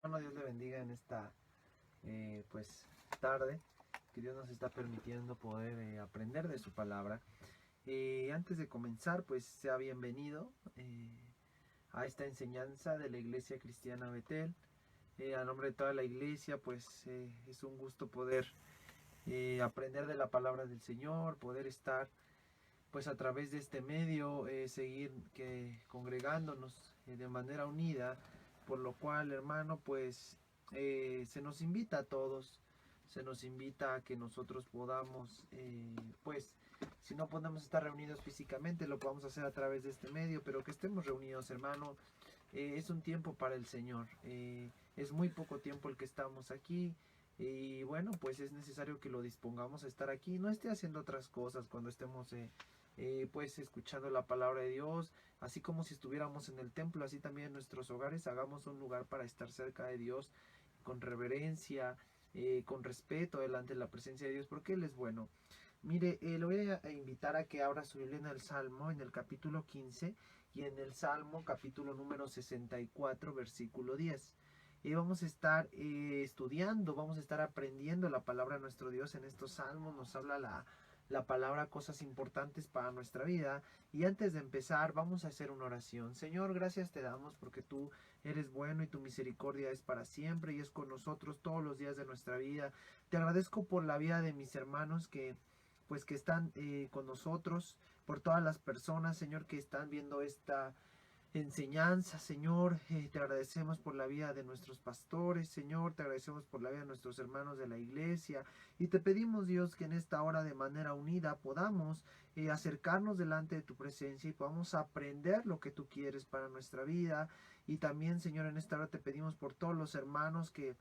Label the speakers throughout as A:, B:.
A: Bueno, Dios le bendiga en esta tarde que Dios nos está permitiendo poder aprender de su palabra. Antes de comenzar, pues sea bienvenido a esta enseñanza de la Iglesia Cristiana Betel. A nombre de toda la iglesia, pues es un gusto poder aprender de la palabra del Señor, poder estar pues a través de este medio, seguir congregándonos de manera unida, por lo cual, hermano, pues se nos invita a todos, se nos invita a que nosotros podamos, pues, si no podemos estar reunidos físicamente, lo podamos hacer a través de este medio, pero que estemos reunidos, hermano. Es un tiempo para el Señor, es muy poco tiempo el que estamos aquí. Y bueno, pues es necesario que lo dispongamos a estar aquí, no esté haciendo otras cosas cuando estemos pues escuchando la palabra de Dios, así como si estuviéramos en el templo, así también en nuestros hogares hagamos un lugar para estar cerca de Dios con reverencia, con respeto delante de la presencia de Dios, porque Él es bueno. Mire, lo voy a invitar a que abra su Biblia en el Salmo, en el capítulo 15 y en el Salmo capítulo número 64, versículo 10. Vamos a estar estudiando, vamos a estar aprendiendo la palabra de nuestro Dios en estos salmos. Nos habla la palabra cosas importantes para nuestra vida. Y antes de empezar, vamos a hacer una oración. Señor, gracias te damos porque tú eres bueno y tu misericordia es para siempre y es con nosotros todos los días de nuestra vida. Te agradezco por la vida de mis hermanos que están con nosotros, por todas las personas, Señor, que están viendo esta enseñanza, Señor. Te agradecemos por la vida de nuestros pastores, Señor. Te agradecemos por la vida de nuestros hermanos de la iglesia. Y te pedimos, Dios, que en esta hora de manera unida podamos acercarnos delante de tu presencia y podamos aprender lo que tú quieres para nuestra vida. Y también, Señor, en esta hora te pedimos por todos los hermanos que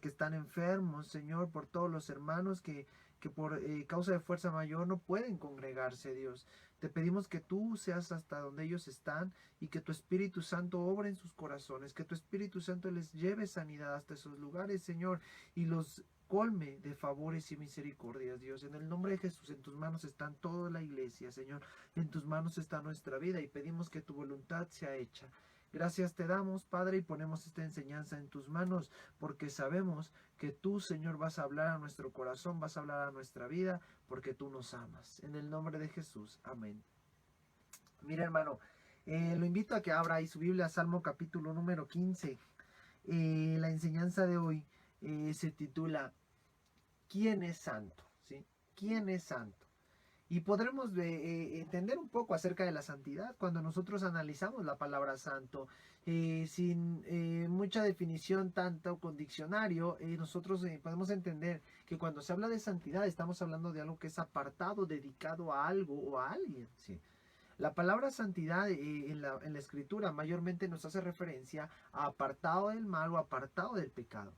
A: están enfermos, Señor, por todos los hermanos que por causa de fuerza mayor no pueden congregarse, Dios. Te pedimos que tú seas hasta donde ellos están y que tu Espíritu Santo obre en sus corazones, que tu Espíritu Santo les lleve sanidad hasta esos lugares, Señor, y los colme de favores y misericordias, Dios. En el nombre de Jesús, en tus manos están toda la iglesia, Señor. En tus manos está nuestra vida y pedimos que tu voluntad sea hecha. Gracias te damos, Padre, y ponemos esta enseñanza en tus manos, porque sabemos que tú, Señor, vas a hablar a nuestro corazón, vas a hablar a nuestra vida, porque tú nos amas. En el nombre de Jesús, amén. Mira, hermano, lo invito a que abra ahí su Biblia, Salmo capítulo número 15. La enseñanza de hoy se titula ¿Quién es santo? ¿Sí? ¿Quién es santo? Y podremos entender un poco acerca de la santidad cuando nosotros analizamos la palabra santo. Sin mucha definición tanto con diccionario, nosotros podemos entender que cuando se habla de santidad estamos hablando de algo que es apartado, dedicado a algo o a alguien. ¿Sí? La palabra santidad en la escritura mayormente nos hace referencia a apartado del mal o apartado del pecado.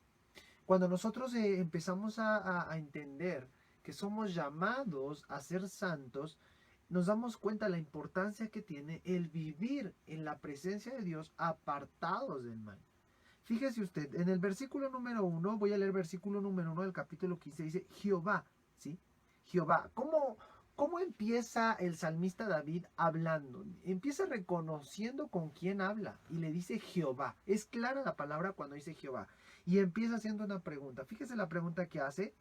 A: Cuando nosotros empezamos a entender que somos llamados a ser santos, nos damos cuenta de la importancia que tiene el vivir en la presencia de Dios apartados del mal. Fíjese usted, en el versículo número 1, voy a leer el versículo número 1 del capítulo 15, dice Jehová, ¿sí? Jehová. ¿Cómo empieza el salmista David hablando? Empieza reconociendo con quién habla y le dice Jehová. Es clara la palabra cuando dice Jehová. Y empieza haciendo una pregunta. Fíjese la pregunta que hace.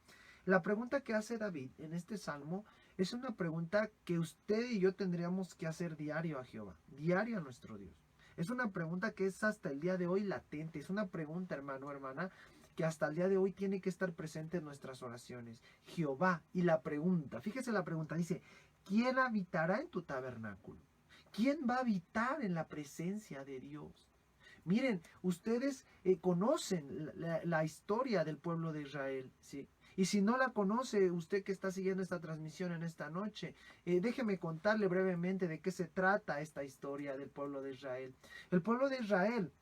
A: La pregunta que hace David en este salmo es una pregunta que usted y yo tendríamos que hacer diario a Jehová, diario a nuestro Dios. Es una pregunta que es hasta el día de hoy latente. Es una pregunta, hermano, hermana, que hasta el día de hoy tiene que estar presente en nuestras oraciones. Jehová, y la pregunta, fíjese la pregunta, dice, ¿quién habitará en tu tabernáculo? ¿Quién va a habitar en la presencia de Dios? Miren, ustedes conocen la historia del pueblo de Israel, ¿sí? Y si no la conoce, usted que está siguiendo esta transmisión en esta noche, déjeme contarle brevemente de qué se trata esta historia del pueblo de Israel. El pueblo de Israel,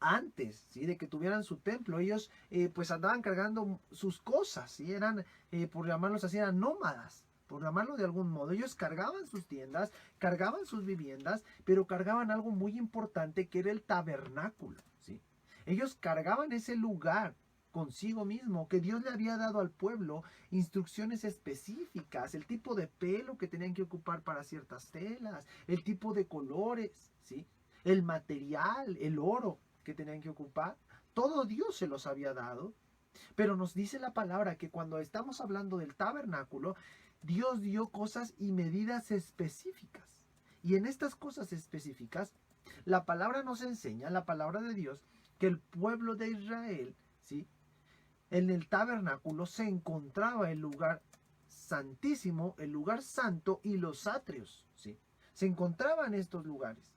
A: antes, ¿sí?, de que tuvieran su templo, ellos pues andaban cargando sus cosas, ¿sí? Eran, por llamarlos así, eran nómadas, por llamarlo de algún modo. Ellos cargaban sus tiendas, cargaban sus viviendas, pero cargaban algo muy importante que era el tabernáculo, ¿sí? Ellos cargaban ese lugar consigo mismo, que Dios le había dado al pueblo instrucciones específicas, el tipo de pelo que tenían que ocupar para ciertas telas, el tipo de colores, ¿sí? El material, el oro que tenían que ocupar. todo Dios se los había dado. Pero nos dice la palabra que cuando estamos hablando del tabernáculo, Dios dio cosas y medidas específicas. Y en estas cosas específicas, la palabra nos enseña, la palabra de Dios, que el pueblo de Israel, ¿sí?, en el tabernáculo se encontraba el lugar santísimo, el lugar santo y los atrios, ¿sí? Se encontraban estos lugares.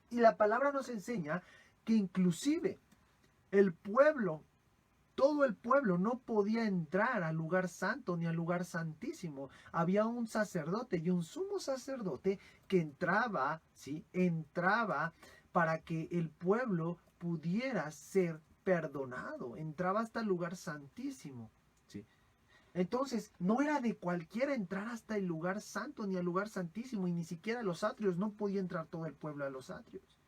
A: Y la palabra nos enseña que inclusive el pueblo, todo el pueblo no podía entrar al lugar santo ni al lugar santísimo. Había un sacerdote y un sumo sacerdote que entraba, ¿sí?, entraba para que el pueblo pudiera ser perdonado. Entraba hasta el lugar santísimo, ¿sí? Entonces, no era de cualquiera entrar hasta el lugar santo ni al lugar santísimo, y ni siquiera a los atrios. No podía entrar todo el pueblo a los atrios.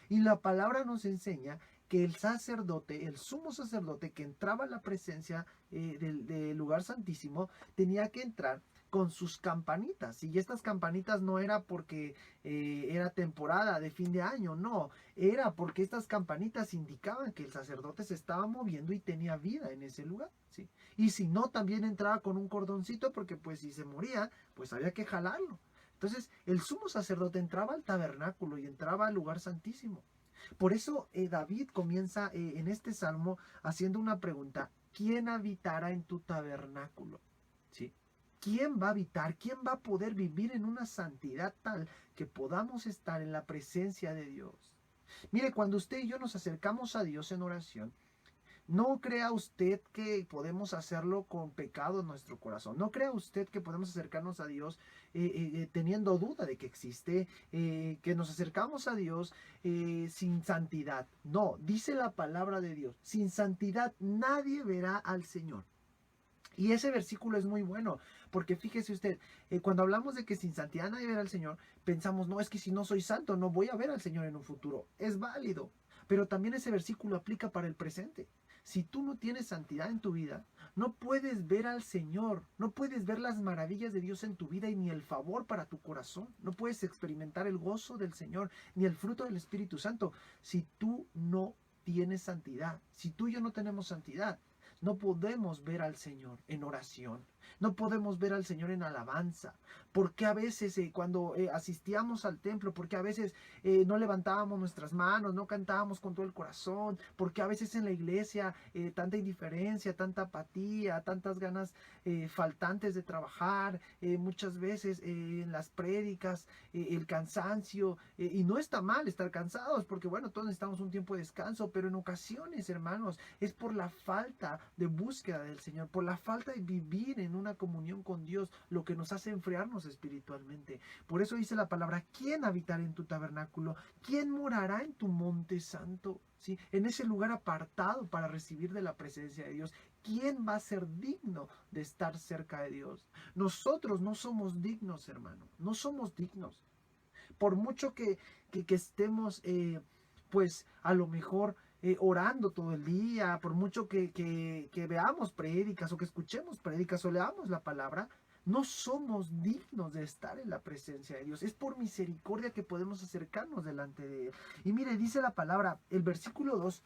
A: Y la palabra nos enseña que el sacerdote, el sumo sacerdote que entraba a la presencia del lugar santísimo, tenía que entrar con sus campanitas. Y estas campanitas no era porque era temporada de fin de año, no. Era porque estas campanitas indicaban que el sacerdote se estaba moviendo y tenía vida en ese lugar, ¿sí? Y si no, también entraba con un cordoncito, porque pues si se moría, pues había que jalarlo. Entonces, el sumo sacerdote entraba al tabernáculo y entraba al lugar santísimo. Por eso David comienza en este salmo haciendo una pregunta: ¿quién habitará en tu tabernáculo? ¿Sí? ¿Quién va a habitar? ¿Quién va a poder vivir en una santidad tal que podamos estar en la presencia de Dios? Mire, cuando usted y yo nos acercamos a Dios en oración, no crea usted que podemos hacerlo con pecado en nuestro corazón. No crea usted que podemos acercarnos a Dios teniendo duda de que existe, que nos acercamos a Dios sin santidad. No, dice la palabra de Dios: sin santidad nadie verá al Señor. Y ese versículo es muy bueno, porque fíjese usted, cuando hablamos de que sin santidad nadie verá al Señor, pensamos, no, es que si no soy santo no voy a ver al Señor en un futuro. Es válido, pero también ese versículo aplica para el presente. Si tú no tienes santidad en tu vida, no puedes ver al Señor, no puedes ver las maravillas de Dios en tu vida y ni el favor para tu corazón. No puedes experimentar el gozo del Señor ni el fruto del Espíritu Santo si tú no tienes santidad. Si tú y yo no tenemos santidad, no podemos ver al Señor en oración. No podemos ver al Señor en alabanza. Porque a veces cuando asistíamos al templo, porque a veces no levantábamos nuestras manos, no cantábamos con todo el corazón, porque a veces en la iglesia tanta indiferencia, tanta apatía, tantas ganas faltantes de trabajar, muchas veces en las prédicas, el cansancio, y no está mal estar cansados, porque bueno, todos necesitamos un tiempo de descanso, pero en ocasiones, hermanos, es por la falta de búsqueda del Señor, por la falta de vivir en una comunión con Dios, lo que nos hace enfriarnos espiritualmente. Por eso dice la palabra: ¿quién habitará en tu tabernáculo? ¿Quién morará en tu monte santo? ¿Sí? En ese lugar apartado para recibir de la presencia de Dios. ¿Quién va a ser digno de estar cerca de Dios? Nosotros no somos dignos, hermano. No somos dignos. Por mucho que estemos, pues a lo mejor orando todo el día, por mucho que veamos prédicas o que escuchemos prédicas o leamos la palabra, no somos dignos de estar en la presencia de Dios. Es por misericordia que podemos acercarnos delante de Él. Y mire, dice la palabra, el versículo 2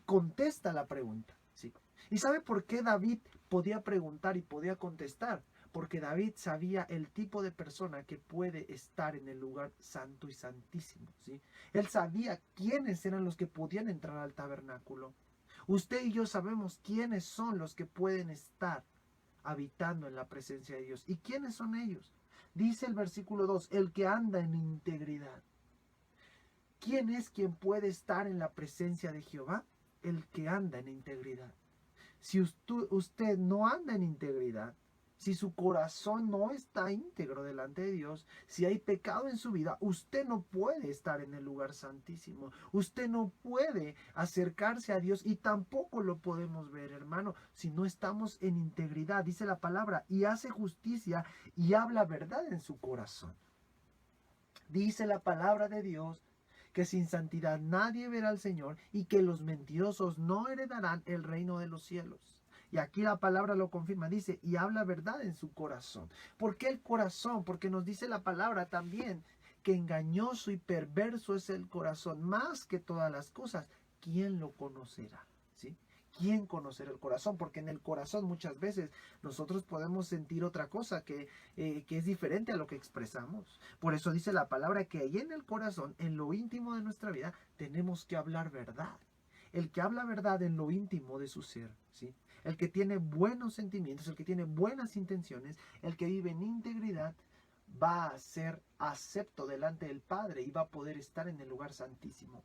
A: contesta la pregunta, ¿sí? ¿Y sabe por qué David podía preguntar y podía contestar? Porque David sabía el tipo de persona que puede estar en el lugar santo y santísimo, ¿sí? Él sabía quiénes eran los que podían entrar al tabernáculo. Usted y yo sabemos quiénes son los que pueden estar habitando en la presencia de Dios. ¿Y quiénes son ellos? Dice el versículo 2, el que anda en integridad. ¿Quién es quien puede estar en la presencia de Jehová? El que anda en integridad. Si usted no anda en integridad, si su corazón no está íntegro delante de Dios, si hay pecado en su vida, usted no puede estar en el lugar santísimo. Usted no puede acercarse a Dios y tampoco lo podemos ver, hermano, si no estamos en integridad. Dice la palabra, y hace justicia y habla verdad en su corazón. Dice la palabra de Dios que sin santidad nadie verá al Señor y que los mentirosos no heredarán el reino de los cielos. Y aquí la palabra lo confirma, dice, y habla verdad en su corazón. ¿Por qué el corazón? Porque nos dice la palabra también que engañoso y perverso es el corazón, más que todas las cosas. ¿quién lo conocerá? ¿Sí? ¿Quién conocerá el corazón? Porque en el corazón muchas veces nosotros podemos sentir otra cosa que es diferente a lo que expresamos. Por eso dice la palabra que ahí en el corazón, en lo íntimo de nuestra vida, tenemos que hablar verdad. El que habla verdad en lo íntimo de su ser, ¿sí? El que tiene buenos sentimientos, el que tiene buenas intenciones, el que vive en integridad, va a ser acepto delante del Padre y va a poder estar en el lugar santísimo.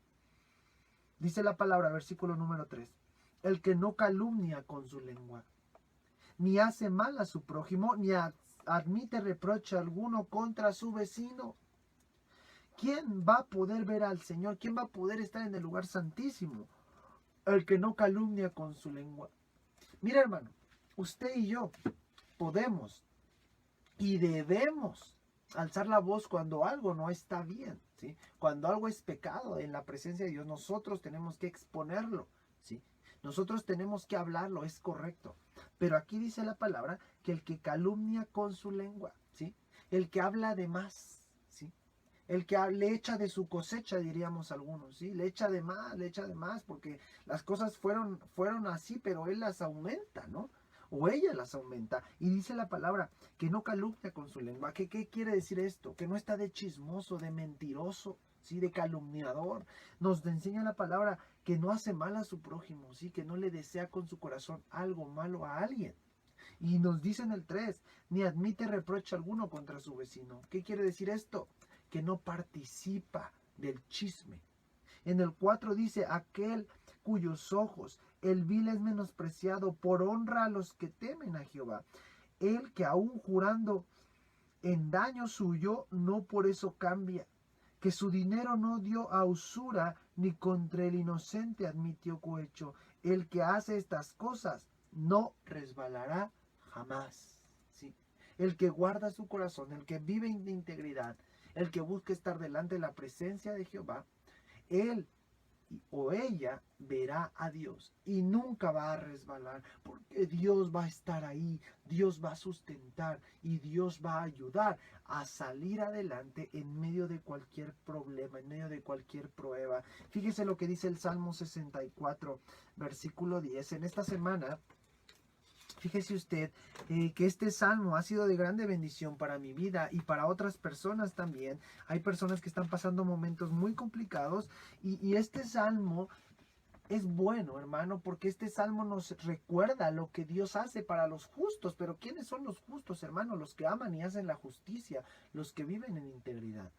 A: Dice la palabra, versículo número 3. El que no calumnia con su lengua, ni hace mal a su prójimo, ni admite reproche alguno contra su vecino. ¿Quién va a poder ver al Señor? ¿Quién va a poder estar en el lugar santísimo? El que no calumnia con su lengua. Mira, hermano, usted y yo podemos y debemos alzar la voz cuando algo no está bien, ¿sí? Cuando algo es pecado en la presencia de Dios, nosotros tenemos que exponerlo, ¿sí? Nosotros tenemos que hablarlo, es correcto. Pero aquí dice la palabra que el que calumnia con su lengua, ¿sí? El que habla de más, ¿sí? El que le echa de su cosecha, diríamos algunos, ¿sí? Le echa de más, porque las cosas fueron así, pero él las aumenta, ¿no? O ella las aumenta. Y dice la palabra que no calumnia con su lengua. ¿Qué quiere decir esto? Que no está de chismoso, de mentiroso, ¿sí? De calumniador. Nos enseña la palabra que no hace mal a su prójimo, ¿sí? Que no le desea con su corazón algo malo a alguien. Y nos dice en el 3, ni admite reproche alguno contra su vecino. ¿Qué quiere decir esto? Que no participa del chisme. En el 4 dice, aquel cuyos ojos el vil es menospreciado, por honra a los que temen a Jehová. El que aún jurando en daño suyo, no por eso cambia. Que su dinero no dio a usura, ni contra el inocente admitió cohecho. El que hace estas cosas no resbalará jamás. ¿Sí? El que guarda su corazón, el que vive en integridad, el que busca estar delante de la presencia de Jehová, él o ella verá a Dios y nunca va a resbalar, porque Dios va a estar ahí, Dios va a sustentar y Dios va a ayudar a salir adelante en medio de cualquier problema, en medio de cualquier prueba. Fíjese lo que dice el Salmo 64, versículo 10. En esta semana, fíjese usted que este salmo ha sido de grande bendición para mi vida y para otras personas también. Hay personas que están pasando momentos muy complicados y este salmo es bueno, hermano, porque este salmo nos recuerda lo que Dios hace para los justos. Pero ¿quiénes son los justos, hermano? Los que aman y hacen la justicia, los que viven en integridad.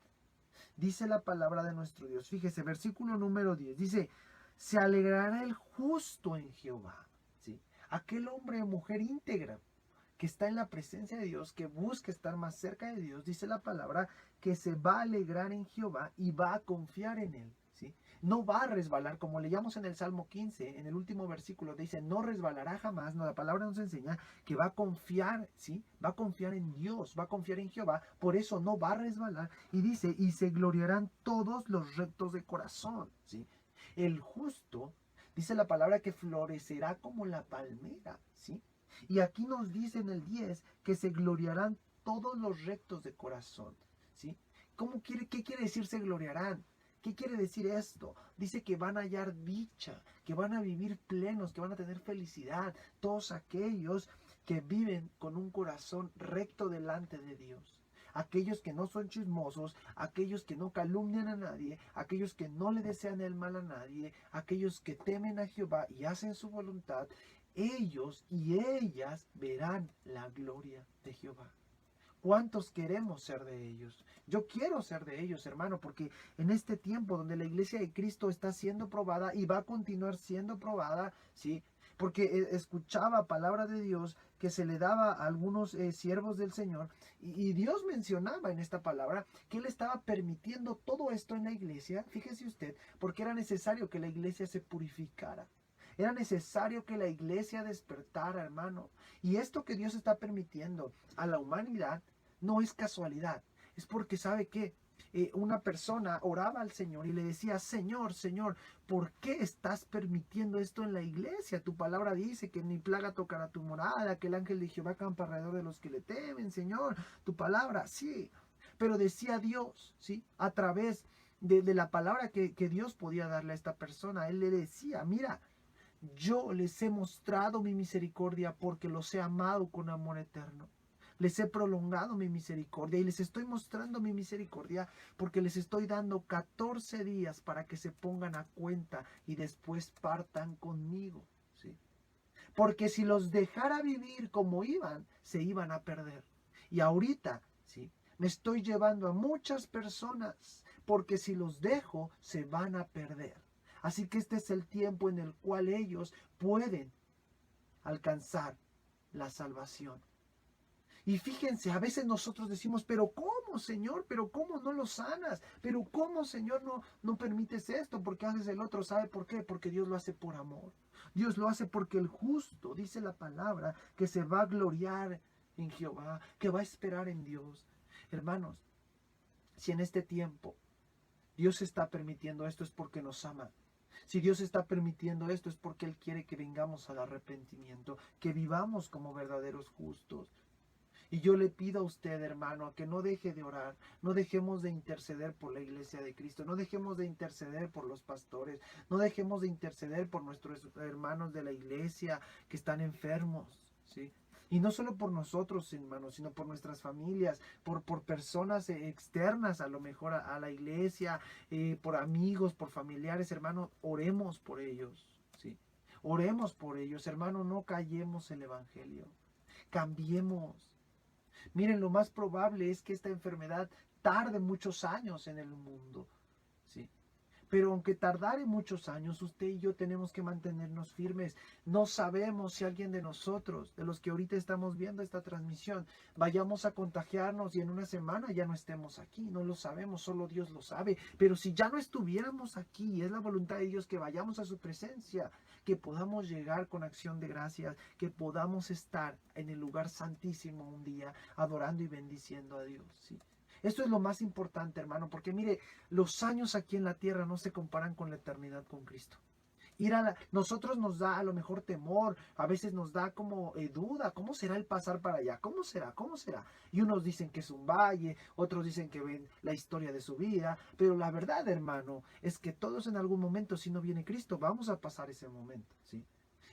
A: Dice la palabra de nuestro Dios. Fíjese, versículo número 10. Dice, se alegrará el justo en Jehová. ¿Sí? Aquel hombre o mujer íntegra que está en la presencia de Dios, que busca estar más cerca de Dios, dice la palabra que se va a alegrar en Jehová y va a confiar en él, ¿sí? No va a resbalar, como leíamos en el Salmo 15, en el último versículo, dice, no resbalará jamás. No, la palabra nos enseña que va a confiar, ¿sí? Va a confiar en Dios, va a confiar en Jehová, por eso no va a resbalar. Y dice, y se gloriarán todos los rectos de corazón, ¿sí? El justo, dice la palabra que florecerá como la palmera, ¿sí? Y aquí nos dice en el 10 que se gloriarán todos los rectos de corazón, ¿sí? ¿Qué quiere decir se gloriarán? ¿Qué quiere decir esto? Dice que van a hallar dicha, que van a vivir plenos, que van a tener felicidad, todos aquellos que viven con un corazón recto delante de Dios. Aquellos que no son chismosos, aquellos que no calumnian a nadie, aquellos que no le desean el mal a nadie, aquellos que temen a Jehová y hacen su voluntad, ellos y ellas verán la gloria de Jehová. ¿Cuántos queremos ser de ellos? Yo quiero ser de ellos, hermano, porque en este tiempo donde la iglesia de Cristo está siendo probada y va a continuar siendo probada, ¿sí? Porque escuchaba palabra de Dios que se le daba a algunos siervos del Señor y Dios mencionaba en esta palabra que Él estaba permitiendo todo esto en la iglesia, fíjese usted, porque era necesario que la iglesia se purificara. Era necesario que la iglesia despertara, hermano. Y esto que Dios está permitiendo a la humanidad no es casualidad. Es porque sabe que una persona oraba al Señor y le decía, Señor, Señor, ¿por qué estás permitiendo esto en la iglesia? Tu palabra dice que ni plaga tocará tu morada, que el ángel de Jehová campa alrededor de los que le temen, Señor. Tu palabra, sí. Pero decía Dios, ¿sí? A través de la palabra que Dios podía darle a esta persona. Él le decía, mira, yo les he mostrado mi misericordia porque los he amado con amor eterno. Les he prolongado mi misericordia y les estoy mostrando mi misericordia porque les estoy dando 14 días para que se pongan a cuenta y después partan conmigo. ¿Sí? Porque si los dejara vivir como iban, se iban a perder. Y ahorita, ¿sí?, me estoy llevando a muchas personas porque si los dejo, se van a perder. Así que este es el tiempo en el cual ellos pueden alcanzar la salvación. Y fíjense, a veces nosotros decimos, pero ¿cómo, Señor? ¿Pero cómo no lo sanas? ¿Pero cómo, Señor, no permites esto? ¿Por qué haces el otro? ¿Sabe por qué? Porque Dios lo hace por amor. Dios lo hace porque el justo, dice la palabra, que se va a gloriar en Jehová, que va a esperar en Dios. Hermanos, si en este tiempo Dios está permitiendo esto es porque nos ama. Si Dios está permitiendo esto es porque Él quiere que vengamos al arrepentimiento, que vivamos como verdaderos justos. Y yo le pido a usted, hermano, a que no deje de orar, no dejemos de interceder por la iglesia de Cristo, no dejemos de interceder por los pastores, no dejemos de interceder por nuestros hermanos de la iglesia que están enfermos, ¿sí? Y no solo por nosotros, hermanos, sino por nuestras familias, por personas externas a lo mejor a la iglesia, por amigos, por familiares, hermano, oremos por ellos, ¿sí? Oremos por ellos, hermano, no callemos el evangelio, cambiemos. Miren, lo más probable es que esta enfermedad tarde muchos años en el mundo, ¿sí? Pero aunque tardare muchos años, usted y yo tenemos que mantenernos firmes. No sabemos si alguien de nosotros, de los que ahorita estamos viendo esta transmisión, vayamos a contagiarnos y en una semana ya no estemos aquí. No lo sabemos, solo Dios lo sabe. Pero si ya no estuviéramos aquí, es la voluntad de Dios que vayamos a su presencia, que podamos llegar con acción de gracias, que podamos estar en el lugar santísimo un día, adorando y bendiciendo a Dios, ¿sí? Esto es lo más importante, hermano, porque mire, los años aquí en la tierra no se comparan con la eternidad con Cristo. Nosotros nos da a lo mejor temor, a veces nos da como duda, ¿cómo será el pasar para allá? ¿Cómo será? ¿Cómo será? Y unos dicen que es un valle, otros dicen que ven la historia de su vida, pero la verdad, hermano, es que todos en algún momento, si no viene Cristo, vamos a pasar ese momento, ¿sí?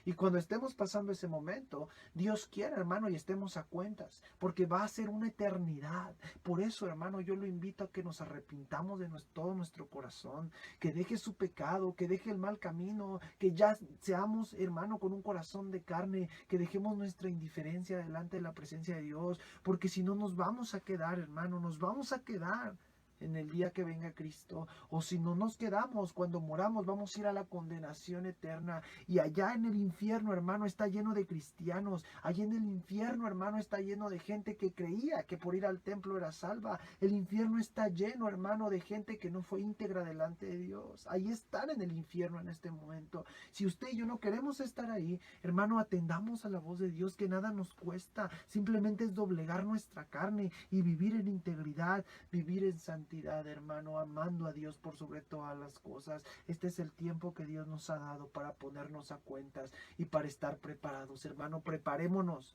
A: Y cuando estemos pasando ese momento, Dios quiere, hermano, y estemos a cuentas, porque va a ser una eternidad. Por eso, hermano, yo lo invito a que nos arrepintamos de todo nuestro corazón, que deje su pecado, que deje el mal camino, que ya seamos, hermano, con un corazón de carne, que dejemos nuestra indiferencia delante de la presencia de Dios, porque si no nos vamos a quedar, hermano, nos vamos a quedar en el día que venga Cristo, o si no nos quedamos, cuando moramos vamos a ir a la condenación eterna, y allá en el infierno, hermano, está lleno de cristianos, allá en el infierno, hermano, está lleno de gente que creía que por ir al templo era salva, el infierno está lleno, hermano, de gente que no fue íntegra delante de Dios, ahí están en el infierno en este momento. Si usted y yo no queremos estar ahí, hermano, atendamos a la voz de Dios, que nada nos cuesta, simplemente es doblegar nuestra carne y vivir en integridad, vivir en santidad, hermano, amando a Dios por sobre todas las cosas. Este es el tiempo que Dios nos ha dado para ponernos a cuentas y para estar preparados, hermano. Preparémonos,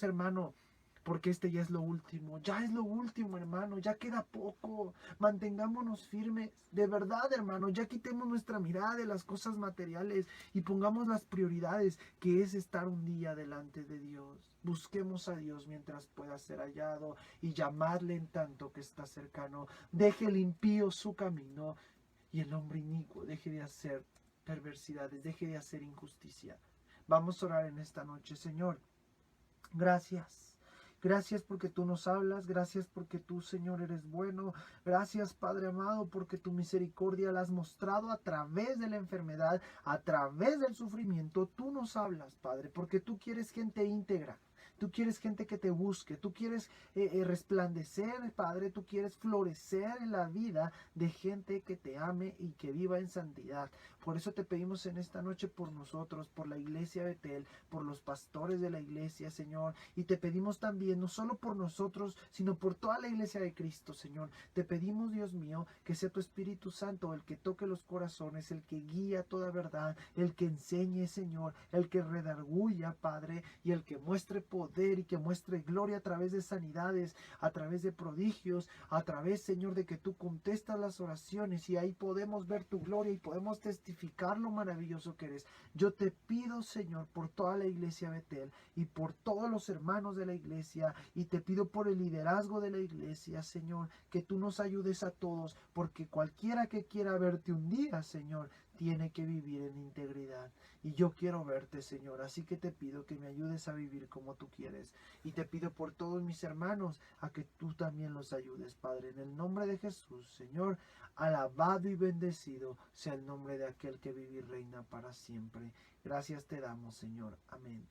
A: hermano, porque este ya es lo último, hermano, ya queda poco. Mantengámonos firmes, de verdad, hermano, ya quitemos nuestra mirada de las cosas materiales y pongamos las prioridades, que es estar un día delante de Dios. Busquemos a Dios mientras pueda ser hallado y llamadle en tanto que está cercano. Deje el impío su camino y el hombre inicuo deje de hacer perversidades, deje de hacer injusticia. Vamos a orar en esta noche. Señor, gracias. Gracias porque tú nos hablas, gracias porque tú, Señor, eres bueno. Gracias, Padre amado, porque tu misericordia la has mostrado a través de la enfermedad, a través del sufrimiento. Tú nos hablas, Padre, porque tú quieres gente íntegra. Tú quieres gente que te busque, tú quieres resplandecer, Padre, tú quieres florecer en la vida de gente que te ame y que viva en santidad. Por eso te pedimos en esta noche por nosotros, por la iglesia Betel, por los pastores de la iglesia, Señor. Y te pedimos también, no solo por nosotros, sino por toda la iglesia de Cristo, Señor. Te pedimos, Dios mío, que sea tu Espíritu Santo el que toque los corazones, el que guía toda verdad, el que enseñe, Señor, el que redarguya, Padre, y el que muestre poder poder y que muestre gloria a través de sanidades, a través de prodigios, a través, Señor, de que tú contestas las oraciones y ahí podemos ver tu gloria y podemos testificar lo maravilloso que eres. Yo te pido, Señor, por toda la iglesia Betel y por todos los hermanos de la iglesia, y te pido por el liderazgo de la iglesia, Señor, que tú nos ayudes a todos, porque cualquiera que quiera verte un día, Señor, tiene que vivir en integridad. Y yo quiero verte, Señor, así que te pido que me ayudes a vivir como tú quieres. Y te pido por todos mis hermanos a que tú también los ayudes, Padre. En el nombre de Jesús, Señor, alabado y bendecido sea el nombre de aquel que vive y reina para siempre. Gracias te damos, Señor. Amén.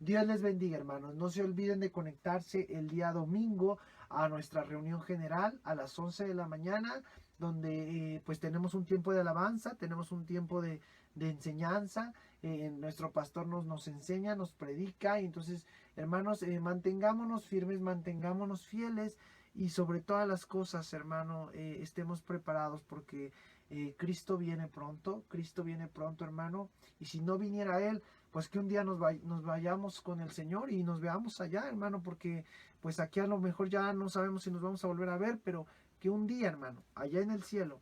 A: Dios les bendiga, hermanos. No se olviden de conectarse el día domingo a nuestra reunión general a las 11 de la mañana, donde pues tenemos un tiempo de alabanza, tenemos un tiempo de enseñanza. Nuestro pastor nos enseña, nos predica. Y entonces, hermanos, mantengámonos firmes, mantengámonos fieles, y sobre todas las cosas, hermano, estemos preparados, porque Cristo viene pronto, hermano. Y si no viniera Él, pues que un día nos vayamos con el Señor y nos veamos allá, hermano, porque pues aquí a lo mejor ya no sabemos si nos vamos a volver a ver, pero que un día, hermano, allá en el cielo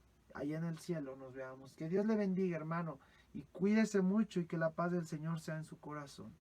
A: nos veamos. Que Dios le bendiga, hermano, y cuídese mucho, y que la paz del Señor sea en su corazón.